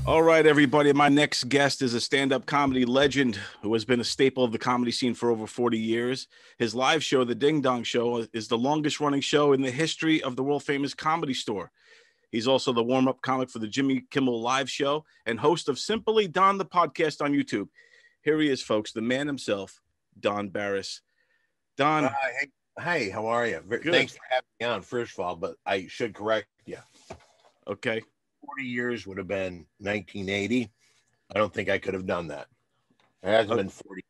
All right, everybody. My next guest is a stand-up comedy legend who has been a staple of the comedy scene for over 40 years. His live show, The Ding Dong Show, is the longest-running show in the history of the world-famous Comedy Store. He's also the warm-up comic for the Jimmy Kimmel live show and host of Simply Don the podcast on YouTube. Here he is, folks, the man himself, Don Barris. Don. Hey, how are you? Good. Thanks for having me on, first of all, but I should correct you. Okay. 40 years would have been 1980. I don't think I could have done that. It hasn't been 40.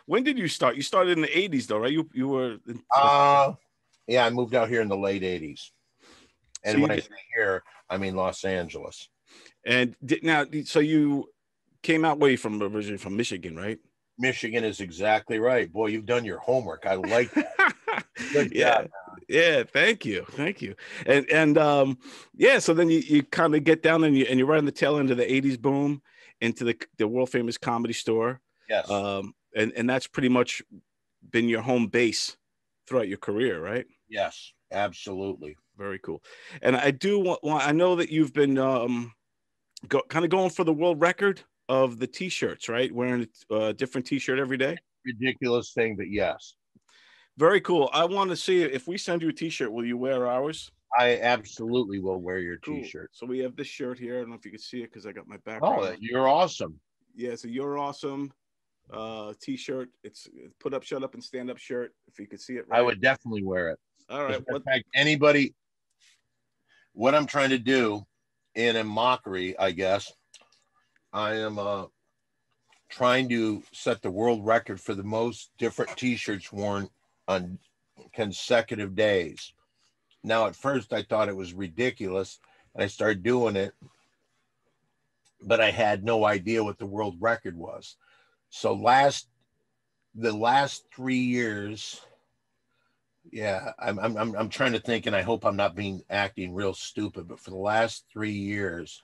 When did you start? You started in the 80s, though, right? You were... Yeah, I moved out here in the late 80s. And So when I say here, I mean Los Angeles. And so you came out, where you from? Originally from Michigan, right? Michigan is exactly right. Boy, you've done your homework. I like that. Good job. Yeah, thank you. And yeah, so then you kind of get down and you're right on the tail end of the 80s boom into the world famous Comedy Store. Yes. And that's pretty much been your home base throughout your career, right? Yes, absolutely. Very cool. And I do want I know that you've been kind of going for the world record of the t-shirts, right? Wearing a different t-shirt every day. Ridiculous thing, but yes. Very cool. I want to see if we send you a t-shirt, will you wear ours? I absolutely will wear your t-shirt. So we have this shirt here. I don't know if you can see it because I got my background. Oh, you're awesome. Yeah, so you're awesome. T-shirt. It's put up, shut up, and stand up shirt. If you could see it right. I would definitely wear it. All right. In fact, anybody, what I'm trying to do in a mockery, I guess, I am trying to set the world record for the most different t-shirts worn on consecutive days. Now, at first, I thought it was ridiculous, and I started doing it, but I had no idea what the world record was. So the last 3 years, yeah, I'm trying to think, and I hope I'm not acting real stupid, but for the last 3 years,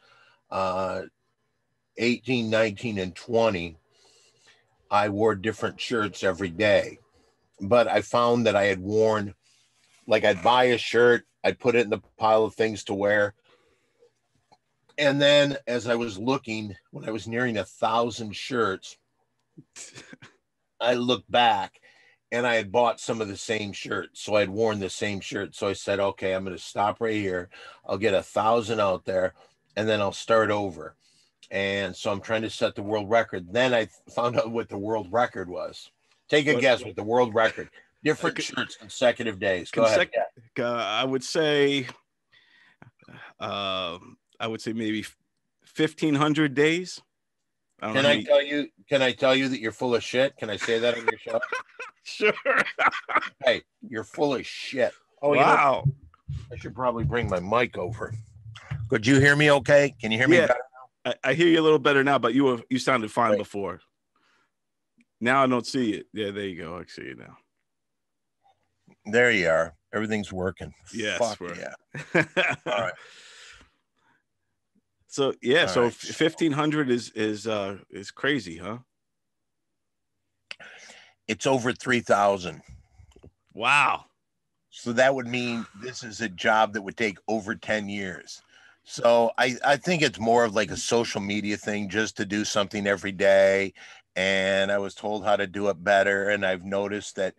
18, 19, and 20, I wore different shirts every day. But I found that I had worn, like I'd buy a shirt, I'd put it in the pile of things to wear. And then as I was looking, when I was nearing 1,000 shirts, I looked back and I had bought some of the same shirts. So I'd worn the same shirt. So I said, okay, I'm going to stop right here. I'll get 1,000 out there and then I'll start over. And so I'm trying to set the world record. Then I found out what the world record was. Take a guess what the world record. Different shirts, consecutive days. Go ahead. I would say maybe 1,500 days. Can I tell you that you're full of shit? Can I say that on your show? Sure. Hey, you're full of shit. Oh, wow. I should probably bring my mic over. Could you hear me okay? Can you hear me better now? I hear you a little better now, but you sounded fine before. Now I don't see it. Yeah, there you go. I see it now. There you are. Everything's working. Yes. Fuck yeah. All right. So yeah, so 1,500 is crazy, huh? It's over 3,000. Wow. So that would mean this is a job that would take over 10 years. So I think it's more of like a social media thing, just to do something every day. And I was told how to do it better. And I've noticed that,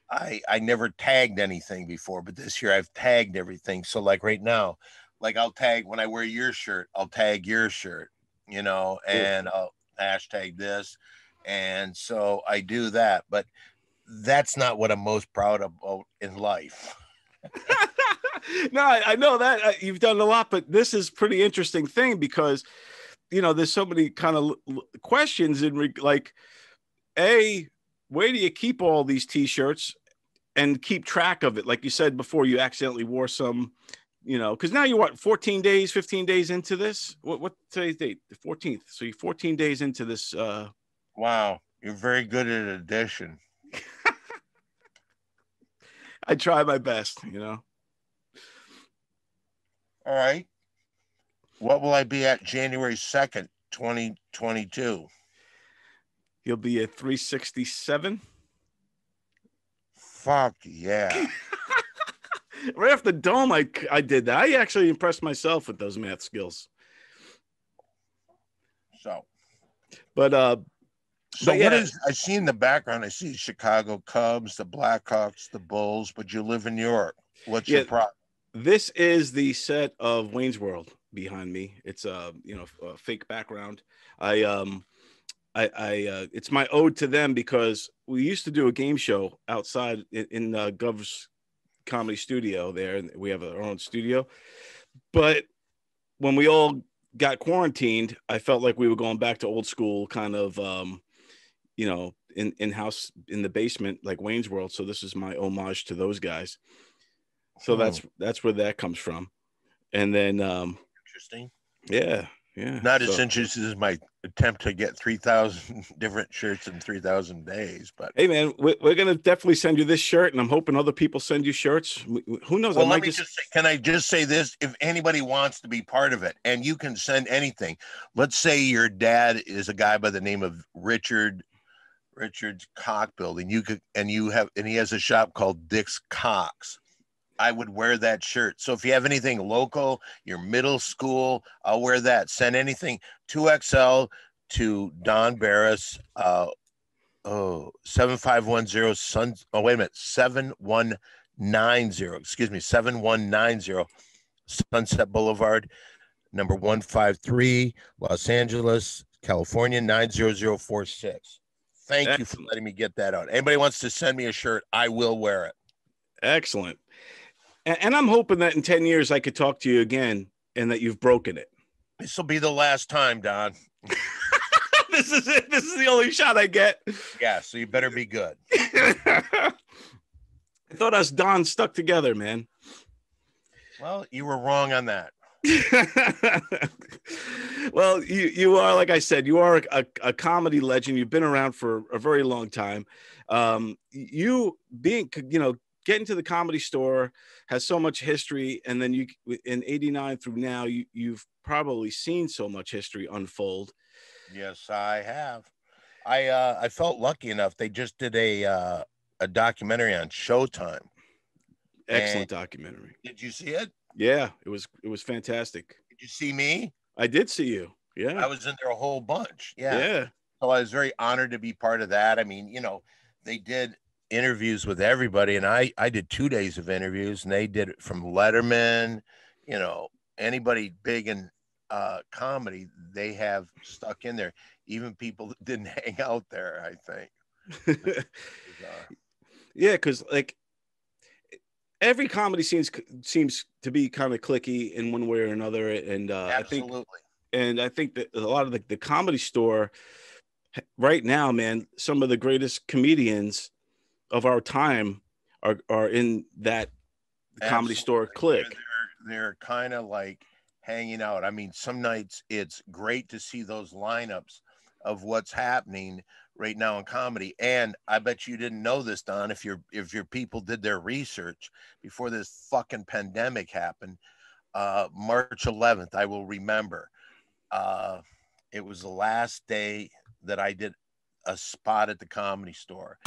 I never tagged anything before, but this year I've tagged everything. So like right now, like I'll tag when I wear your shirt, I'll tag your shirt, and I'll hashtag this. And so I do that, but that's not what I'm most proud of in life. No, I know that you've done a lot, but this is pretty interesting thing because, there's so many kind of questions like, where do you keep all these t-shirts and keep track of it? Like you said before, you accidentally wore some, because now you're 15 days into this. What today's date? The 14th. So you're 14 days into this. Wow. You're very good at addition. I try my best, All right. What will I be at January 2nd, 2022? You'll be at 367. Fuck yeah. Right off the dome, I did that. I actually impressed myself with those math skills. So, but what is, I see in the background, I see Chicago Cubs, the Blackhawks, the Bulls, but you live in New York. What's your problem? This is the set of Wayne's World behind me. It's a fake background. It's my ode to them because we used to do a game show outside in GOVS comedy studio there, and we have our own studio. But when we all got quarantined, I felt like we were going back to old school kind of in-house in the basement like Wayne's World. So this is my homage to those guys. So that's where that comes from. And then interesting. Yeah. Not as interesting as my attempt to get 3,000 different shirts in 3,000 days, but hey man, we're gonna definitely send you this shirt, and I'm hoping other people send you shirts. Who knows? Well, can I just say this? If anybody wants to be part of it, and you can send anything. Let's say your dad is a guy by the name of Richard's Cockbuild, and he has a shop called Dick's Cocks. I would wear that shirt. So if you have anything local, your middle school, I'll wear that. Send anything 2XL to Don Barris. 7510 Suns. Oh, wait a minute. 7190. Excuse me. 7190 Sunset Boulevard, number 153, Los Angeles, California, 90046. Thank you for letting me get that out. Anybody wants to send me a shirt, I will wear it. Excellent. And I'm hoping that in 10 years I could talk to you again and that you've broken it. This will be the last time, Don. This is it. This is the only shot I get. Yeah, so you better be good. I thought us Don stuck together, man. Well, you were wrong on that. Well, you are, like I said, you are a comedy legend. You've been around for a very long time. You being, getting to the Comedy Store has so much history, and then you in '89 through now, you've probably seen so much history unfold. Yes, I have. I felt lucky enough. They just did a documentary on Showtime. Excellent documentary. Did you see it? Yeah, it was fantastic. Did you see me? I did see you. Yeah, I was in there a whole bunch. Yeah. So I was very honored to be part of that. I mean, they did interviews with everybody, and I did 2 days of interviews, and they did it from Letterman, anybody big in comedy, they have stuck in there. Even people that didn't hang out there, I think. Yeah, because like every comedy scene seems to be kind of cliquey in one way or another, and absolutely. I think that a lot of the Comedy Store right now, man, some of the greatest comedians of our time are in that Comedy Store clique. They're kind of like hanging out. I mean, some nights it's great to see those lineups of what's happening right now in comedy. And I bet you didn't know this, Don, if your people did their research before this fucking pandemic happened. March 11th, I will remember. It was the last day that I did a spot at the Comedy Store.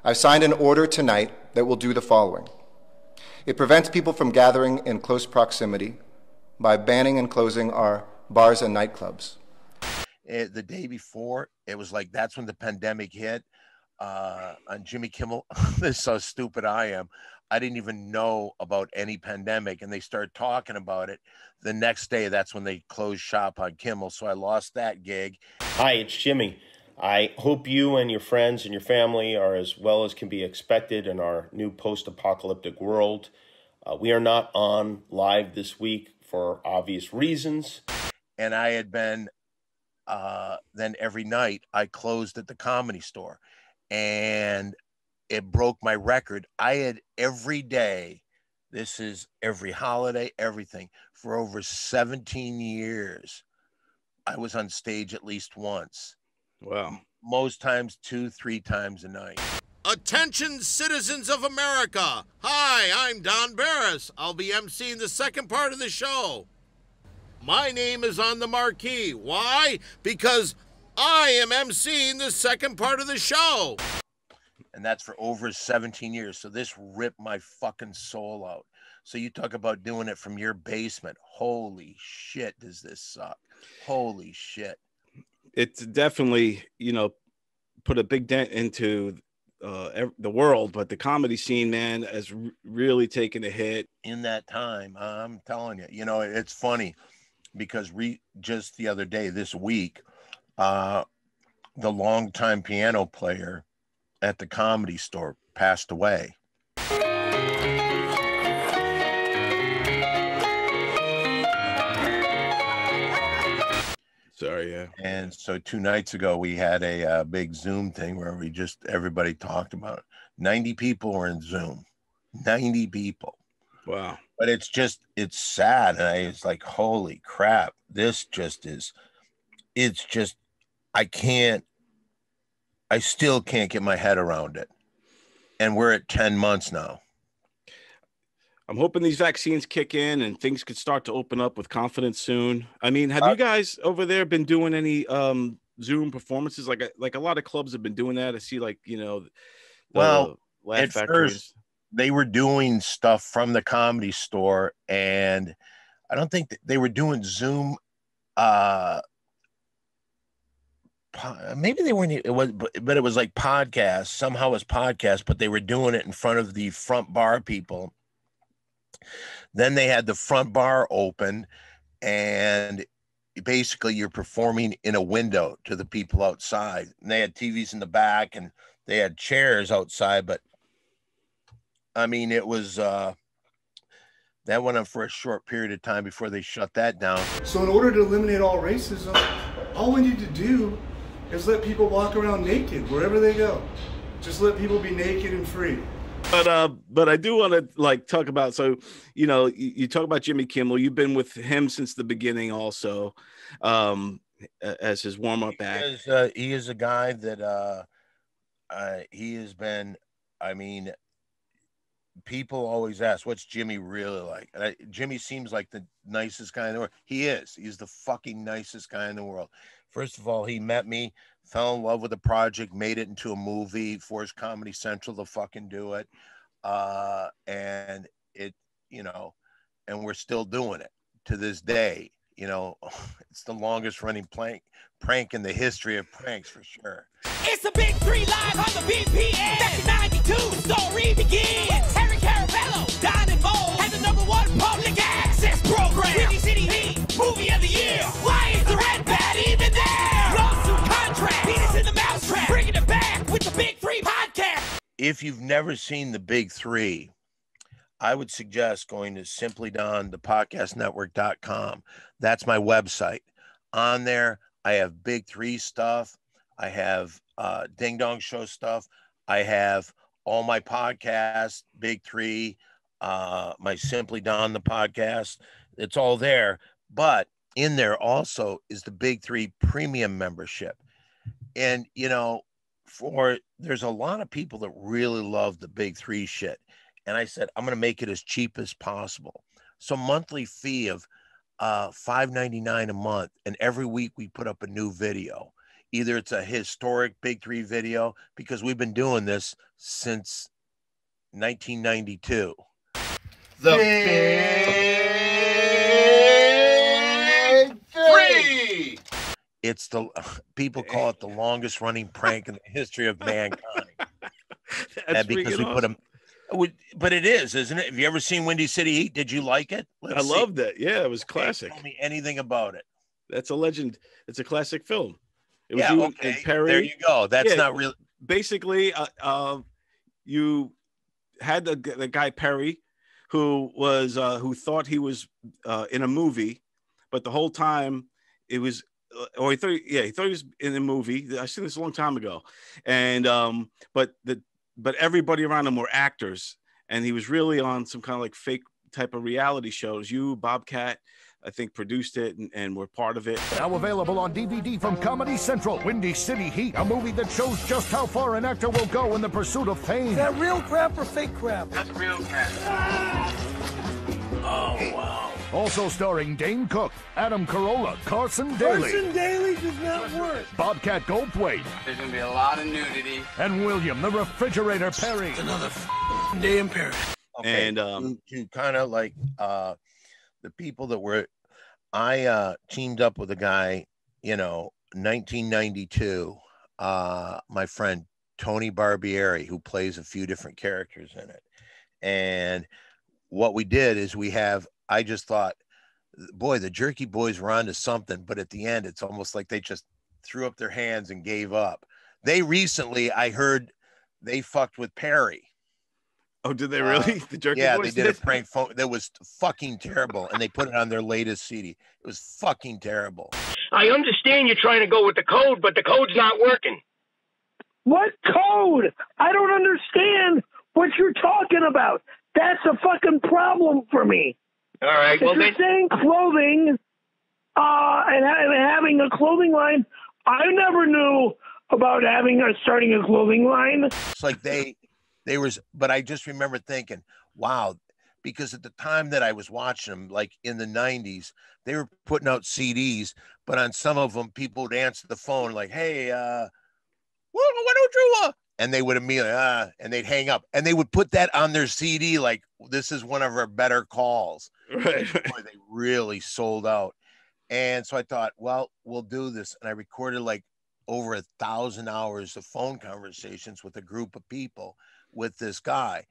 I've signed an order tonight that will do the following. It prevents people from gathering in close proximity by banning and closing our bars and nightclubs. The day before, it was like, that's when the pandemic hit. On Jimmy Kimmel, this is how stupid I am. I didn't even know about any pandemic, and they started talking about it. The next day, that's when they closed shop on Kimmel, so I lost that gig. Hi, it's Jimmy. I hope you and your friends and your family are as well as can be expected in our new post-apocalyptic world. We are not on live this week for obvious reasons. And I had been, then every night I closed at the Comedy Store, and it broke my record. I had every day, this is every holiday, everything, for over 17 years. I was on stage at least once. Wow. Most times 2-3 times a night. Attention, citizens of America. Hi, I'm Don Barris. I'll be emceeing the second part of the show. My name is on the marquee. Why? Because I am emceeing the second part of the show. And that's for over 17 years. So this ripped my fucking soul out. So you talk about doing it from your basement. Holy shit, does this suck? Holy shit. it's definitely, you know, put a big dent into the world, but the comedy scene, man, has really taken a hit in that time. I'm telling you, you know, it's funny because just the other day, this week, the longtime piano player at the Comedy Store passed away. Sorry, yeah. And so 2 nights ago, we had a big Zoom thing where everybody talked about it. 90 people were in Zoom. 90 people. Wow. But it's sad. And it's like, holy crap. It's just, I still can't get my head around it. And we're at 10 months now. I'm hoping these vaccines kick in and things could start to open up with confidence soon. I mean, have you guys over there been doing any Zoom performances? Like a lot of clubs have been doing that. I see, like, you know, well, Laugh at Factories. first they were doing stuff from the Comedy Store, and I don't think they were doing Zoom. Maybe they weren't. It was like podcasts. Somehow it was podcast, but they were doing it in front of the front bar people. Then they had the front bar open, and basically you're performing in a window to the people outside. And they had TVs in the back, and they had chairs outside. But I mean, it was that went on for a short period of time before they shut that down. So in order to eliminate all racism, all we need to do is let people walk around naked wherever they go. Just let people be naked and free. But I do want to, like, talk about, so, you know, you talk about Jimmy Kimmel. You've been with him since the beginning also, as his warm-up act. He is a guy that he has been, I mean, people always ask, what's Jimmy really like? And Jimmy seems like the nicest guy in the world. He is. He's the fucking nicest guy in the world. First of all, he met me, fell in love with the project, made it into a movie, forced Comedy Central to fucking do it. And it, you know, and we're still doing it to this day. You know, it's the longest running prank in the history of pranks, for sure. It's the Big Three live on the BPN. Back in 92, the story begins. Harry Caravello, Don and Mo had the #1 public access program. Windy City Heat, movie of the year. Why is the red bat even there? Lawsuit contract, penis in the mousetrap. Bringing it back with the Big Three podcast. If you've never seen the Big Three, I would suggest going to simplydonthepodcastnetwork.com. That's my website. On there, I have Big Three stuff. I have Ding Dong Show stuff. I have all my podcasts, Big Three, my Simply Don the podcast. It's all there. But in there also is the Big Three premium membership. And, you know, there's a lot of people that really love the Big Three shit. And I said, I'm going to make it as cheap as possible. So monthly fee of $5.99 a month. And every week we put up a new video. Either it's a historic Big Three video, because we've been doing this since 1992. The Big Three. It's people call it the longest running prank in the history of mankind. That's because we awesome. put them. But it is, isn't it? Have you ever seen Windy City Heat? Did you like it? I loved it. Yeah, it was classic. Tell me anything about it. That's a legend. It's a classic film. It was Yeah, you okay. and Perry. There you go. That's not real. Basically, you had the guy Perry, who was who thought he was in a movie, but the whole time it was, or he thought he was in a movie. I seen this a long time ago, and but everybody around him were actors, and he was really on some kind of like fake type of reality shows. You, Bobcat, I think, produced it and were part of it. Now available on DVD from Comedy Central, Windy City Heat, a movie that shows just how far an actor will go in the pursuit of fame. Is that real crap or fake crap? That's real crap. Oh, wow. Also starring Dane Cook, Adam Carolla, Carson Daly. Carson Daly does not work. Bobcat Goldthwait. There's gonna be a lot of nudity. And William the Refrigerator Perry. It's another day in Paris. Okay. And to kind of like the people that were, I teamed up with a guy, you know, 1992, my friend Tony Barbieri, who plays a few different characters in it. And what we did is I just thought, boy, the Jerky Boys were onto something, but at the end, it's almost like they just threw up their hands and gave up. They recently, I heard they fucked with Perry. Oh, did they really? The Jerky yeah, Boys they did a prank phone that was fucking terrible, and they put it on their latest CD. It was fucking terrible. I understand you're trying to go with the code, but the code's not working. What code? I don't understand what you're talking about. That's a fucking problem for me. All right, well, you're saying clothing and having a clothing line, I never knew about starting a clothing line. It's like they was, but I just remember thinking, wow, because at the time that I was watching them, like in the 90s, they were putting out CDs, but on some of them, people would answer the phone like, hey, what don't you and they would immediately, and they'd hang up, and they would put that on their CD like, this is one of our better calls. Right. Boy, they really sold out. And so I thought, well, we'll do this. And I recorded like over 1,000 hours of phone conversations with a group of people with this guy.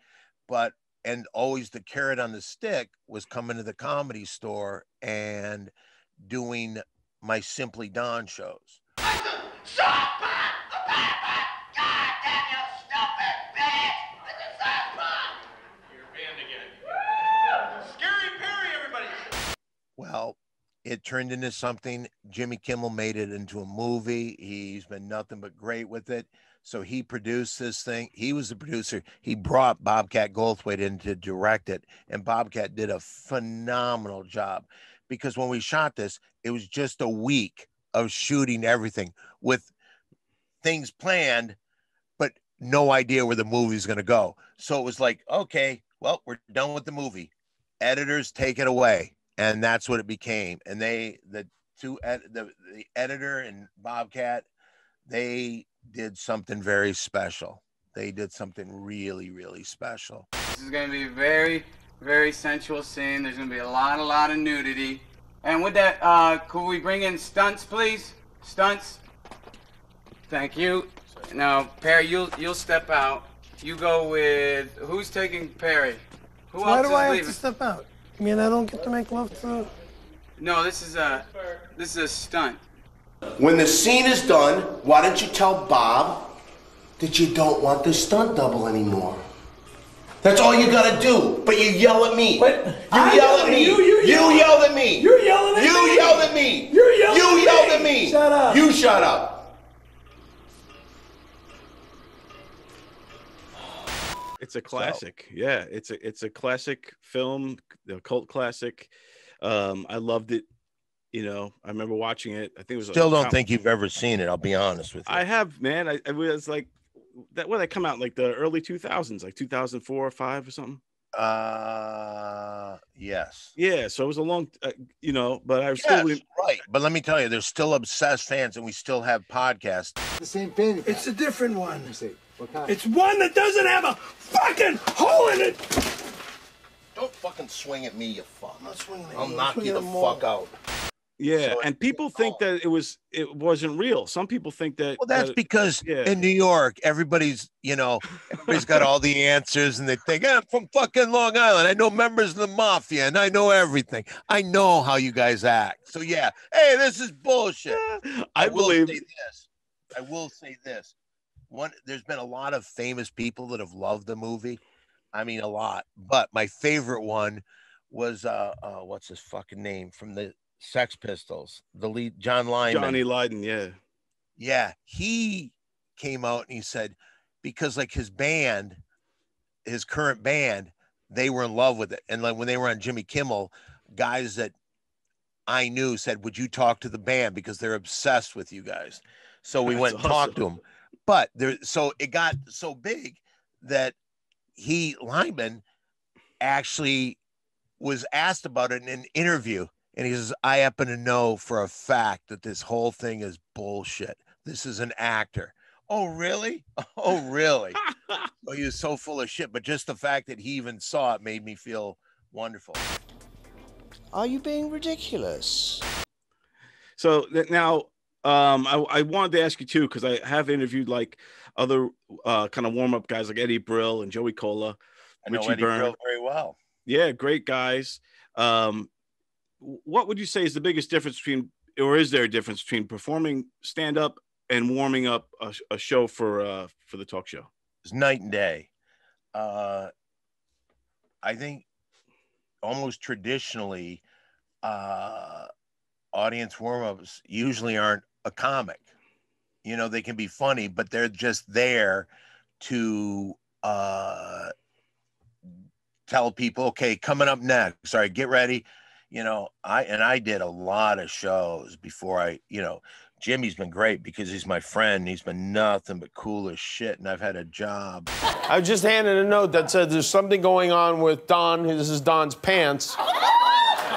And always the carrot on the stick was coming to the Comedy Store and doing my Simply Don shows. Well, it turned into something. Jimmy Kimmel made it into a movie. He's been nothing but great with it. So he produced this thing. He was the producer. He brought Bobcat Goldthwait in to direct it. And Bobcat did a phenomenal job, because when we shot this, it was just a week of shooting everything with things planned, but no idea where the movie's going to go. So it was like, okay, well, we're done with the movie. Editors, take it away. And that's what it became. And the editor and Bobcat, they did something very special. They did something really, really special. This is going to be a very, very sensual scene. There's going to be a lot of nudity. And with that, could we bring in stunts, please? Stunts. Thank you. Now, Perry, you'll step out. You go with, who's taking Perry? Who else is leaving? Why do I have to step out? I mean, I don't get to make love to... No, this is a stunt. When the scene is done, why don't you tell Bob that you don't want the stunt double anymore? That's all you gotta do. But you yell at me. What? You yell at me. You yelled at me. You're yelling at me. You yelled at me. You're yelling at me. You yelled at me. Shut up. You shut up. It's a classic. So, yeah, it's a classic film, a cult classic. I loved it. You know, I remember watching it. I think it was still don't think you've ever seen it. I'll be honest with you. I have, man. I was like that when they come out in like the early 2000s, like 2004 or 5 or something. Yes. Yeah. So it was a long, you know, but I was still right. But let me tell you, there's still obsessed fans, and we still have podcasts. The same thing. It's a different one. What kind? It's one that doesn't have a fucking hole in it. Don't fucking swing at me, you fuck. I'm not swinging at you. I'll knock you the fuck out. Yeah, so and people think that it wasn't real. Some people think that. Well, that's because in New York, everybody's got all the answers, and they think, I'm from fucking Long Island. I know members of the mafia, and I know everything. I know how you guys act. So yeah, hey, this is bullshit. I will say this. There's been a lot of famous people that have loved the movie. I mean, a lot. But my favorite one was what's his fucking name from the Sex Pistols, the lead, John Lydon. Johnny Lydon, yeah. Yeah, he came out and he said, because like his band, his current band, they were in love with it. And like when they were on Jimmy Kimmel, guys that I knew said, would you talk to the band? Because they're obsessed with you guys. So we went and talked to them. But so it got so big that Lyman actually was asked about it in an interview. And he says, I happen to know for a fact that this whole thing is bullshit. This is an actor. Oh, really? Oh, really? Oh, he was so full of shit. But just the fact that he even saw it made me feel wonderful. Are you being ridiculous? So now I wanted to ask you too, because I have interviewed like other kind of warm up guys like Eddie Brill and Joey Cola, I know Richie Eddie Byrne. Brill very well. Yeah, great guys. What would you say is the biggest difference between, or is there a difference between performing stand up and warming up a show for the talk show? It's night and day. I think almost traditionally, audience warm-ups usually aren't a comic. You know, they can be funny, but they're just there to tell people, okay, coming up next, sorry, get ready. You know, I did a lot of shows before Jimmy's been great because he's my friend. He's been nothing but cool as shit, and I've had a job. I was just handed a note that said there's something going on with Don. This is Don's pants.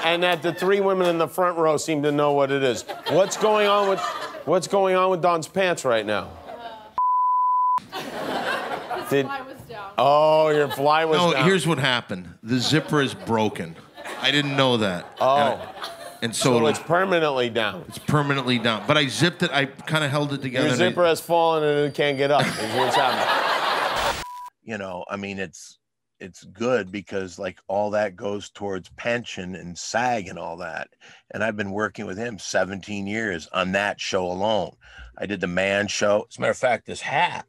And that the three women in the front row seem to know what it is. What's going on with Don's pants right now? Fly was down. Oh, your fly was down. No, here's what happened. The zipper is broken. I didn't know that. Oh. And so it's permanently down. It's permanently down. But I zipped it. I kind of held it together. Your zipper has fallen and it can't get up. Is what's happening. You know, I mean, it's good because like all that goes towards pension and SAG and all that. And I've been working with him 17 years on that show alone. I did the Man Show. As a matter of fact, this hat,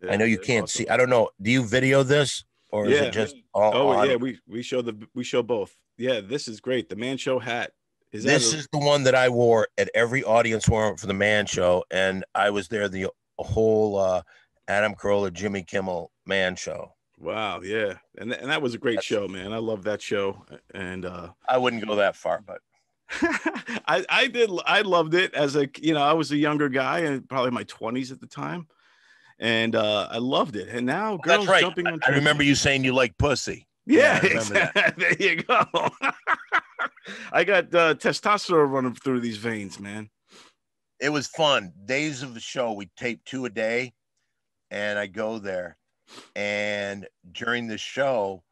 I know you can't see. I don't know. Do you video this or is it just all? Oh yeah, we show both. Yeah, this is great. The Man Show hat. This is the one that I wore at every audience warm-up for the Man Show, and I was there the whole Adam Carolla, Jimmy Kimmel Man Show. Wow, yeah, and that was a great show, man. I love that show, and I wouldn't go that far, but I did. I loved it as I was a younger guy and probably in my 20s at the time, and I loved it. And now girls that's right. jumping on. I remember you saying you like pussy. Yeah, I remember that. There you go. I got testosterone running through these veins, man. It was fun. Days of the show, we tape 2 a day, and I go there. And during the show,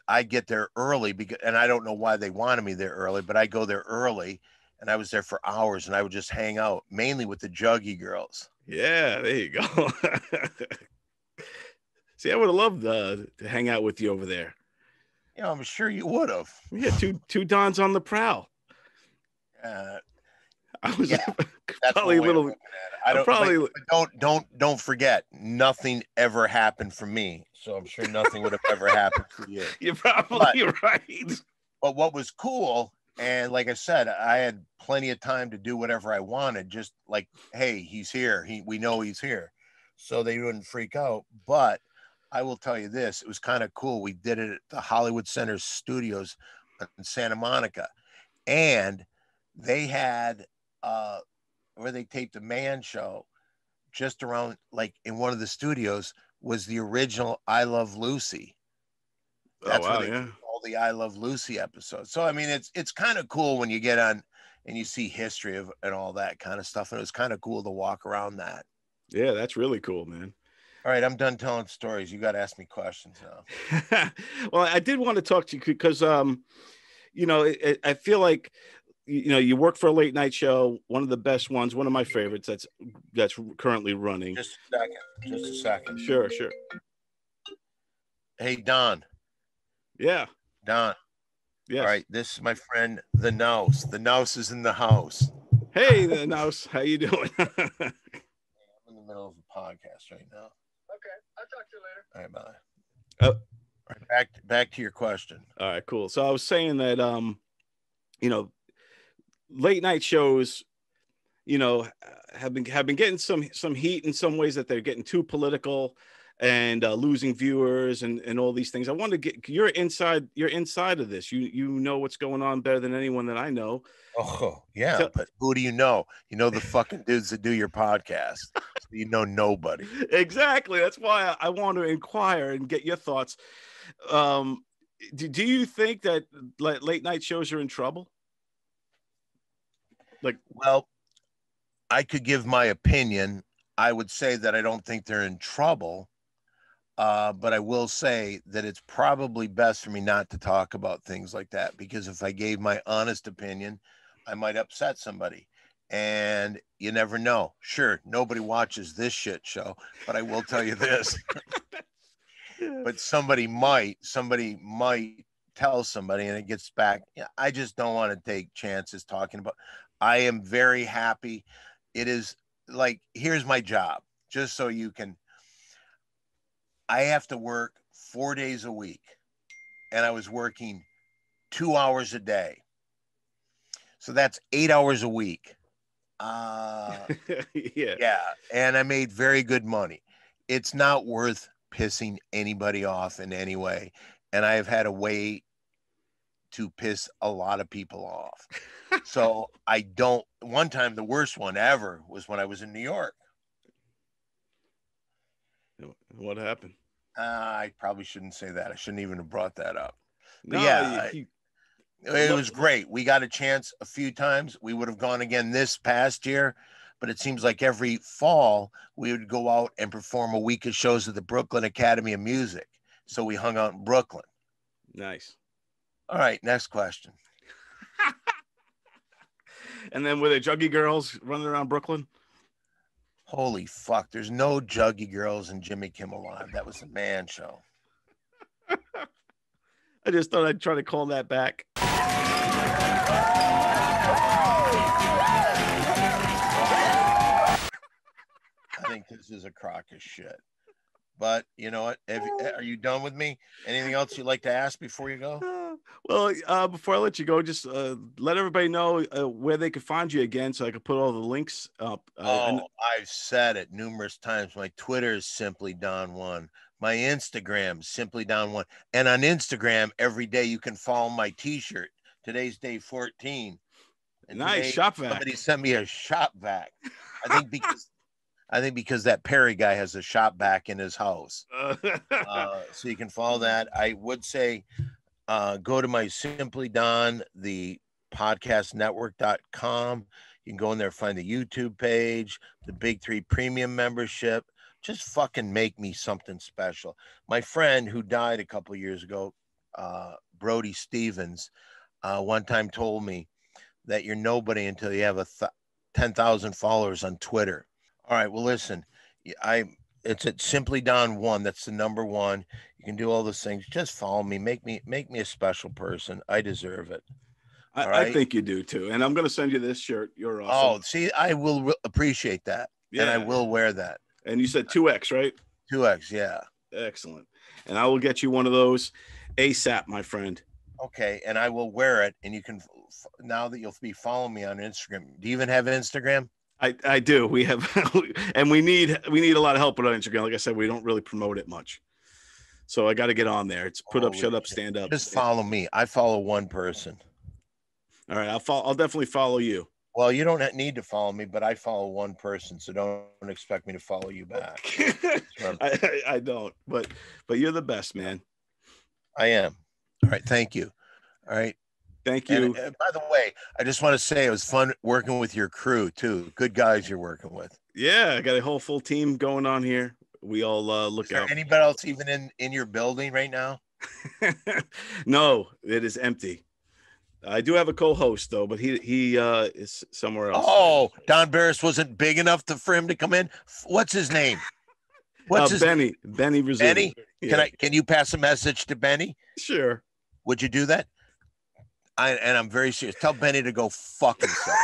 I get there early and I don't know why they wanted me there early, but I go there early, and I was there for hours, and I would just hang out mainly with the Juggy girls. Yeah, there you go. See, I would have loved to hang out with you over there. Yeah, I'm sure you would have. Yeah, two Dons on the prowl. I was probably a little. Don't forget, nothing ever happened for me, so I'm sure nothing would have ever happened for you. You're probably right. But what was cool, and like I said, I had plenty of time to do whatever I wanted. Just like, hey, he's here. We know he's here, so they wouldn't freak out. But I will tell you this: it was kind of cool. We did it at the Hollywood Center Studios in Santa Monica, and they had where they taped the Man Show, just around like in one of the studios was the original I Love Lucy. That's where they did all the I Love Lucy episodes. So I mean, it's kind of cool when you get on and you see history of and all that kind of stuff. And it was kind of cool to walk around that. Yeah, that's really cool, man. All right, I'm done telling stories. You got to ask me questions now. Well, I did want to talk to you because, I feel like, you work for a late night show, one of the best ones, one of my favorites that's currently running. Just a second. Sure. Hey, Don. Yeah. Don. Yes. All right, this is my friend, the Nouse. The Nouse is in the house. Hey, the Nouse. How you doing? I'm in the middle of a podcast right now. Okay, I'll talk to you later. All right, bye. All right, back to your question. All right, cool. So I was saying that, late night shows, have been getting some heat in some ways, that they're getting too political and losing viewers and all these things. I want to get you're inside of this. You know what's going on better than anyone that I know. Oh yeah, but who do you know? You know the fucking dudes that do your podcast. So you know nobody. Exactly. That's why I want to inquire and get your thoughts. Do you think that late night shows are in trouble? Well, I could give my opinion. I would say that I don't think they're in trouble, but I will say that it's probably best for me not to talk about things like that, because if I gave my honest opinion, I might upset somebody. and you never know. Sure, nobody watches this shit show, but I will tell you this. But somebody might tell somebody, and it gets back. I just don't want to take chances talking about. I am very happy. It is like, here's my job, just so you can. I have to work 4 days a week, and I was working 2 hours a day. So that's 8 hours a week. Yeah. And I made very good money. It's not worth pissing anybody off in any way. And I've had a way to piss a lot of people off. So I don't. One time, the worst one ever was when I was in New York. What happened? I probably shouldn't say that. I shouldn't even have brought that up. But No, yeah, it was great. We got a chance a few times. We would have gone again this past year, but it seems like every fall we would go out and perform a week of shows at the Brooklyn Academy of Music. So we hung out in Brooklyn. Nice. All right, next question. And then were there juggy girls running around Brooklyn? Holy fuck. There's no juggy girls in Jimmy Kimmel Live. That was a man show. I just thought I'd try to call that back. I think this is a crock of shit. But you know what? Are you done with me? Anything else you'd like to ask before you go? Well, before I let you go, just let everybody know where they can find you again, so I can put all the links up. I've said it numerous times. My Twitter is simply Don1. My Instagram, simply Don1. And on Instagram, every day you can follow my T-shirt. Today's day 14. And nice today, shop vac. Somebody sent me a shop vac. I think because that Perry guy has a shop vac in his house. So you can follow that. I would say go to my Simply Don, the podcastnetwork.com. You can go in there, find the YouTube page, the Big 3 premium membership. Just fucking make me something special. My friend who died a couple of years ago, Brody Stevens, one time told me that you're nobody until you have 10,000 followers on Twitter. All right, well, listen, it's at Simply Don1. That's the number 1. You can do all those things. Just follow me. Make me a special person. I deserve it. I think you do too. And I'm going to send you this shirt. You're awesome. Oh, see, I will appreciate that. Yeah. And I will wear that. And you said 2X, right? 2X, yeah. Excellent. And I will get you one of those ASAP, my friend. Okay, and I will wear it. And you can, now that you'll be following me on Instagram. Do you even have Instagram? I do. We have, and we need a lot of help with our Instagram. Like I said, we don't really promote it much. So I got to get on there. It's put up, shut up, stand up. Just follow me. I follow one person. All right, I'll definitely follow you. Well, you don't need to follow me, but I follow one person, so don't expect me to follow you back. I don't, but you're the best, man. I am. All right, thank you. All right. Thank you. And by the way, I just want to say it was fun working with your crew too. Good guys you're working with. Yeah, I got a whole full team going on here. We all look out. Anybody else even in your building right now? No, it is empty. I do have a co-host though, but he is somewhere else. Oh, Don Barris wasn't big enough for him to come in. What's his name? What's his Benny? Benny Rizzuto. Benny? Yeah. Can you pass a message to Benny? Sure. Would you do that? And I'm very serious. Tell Benny to go fuck himself.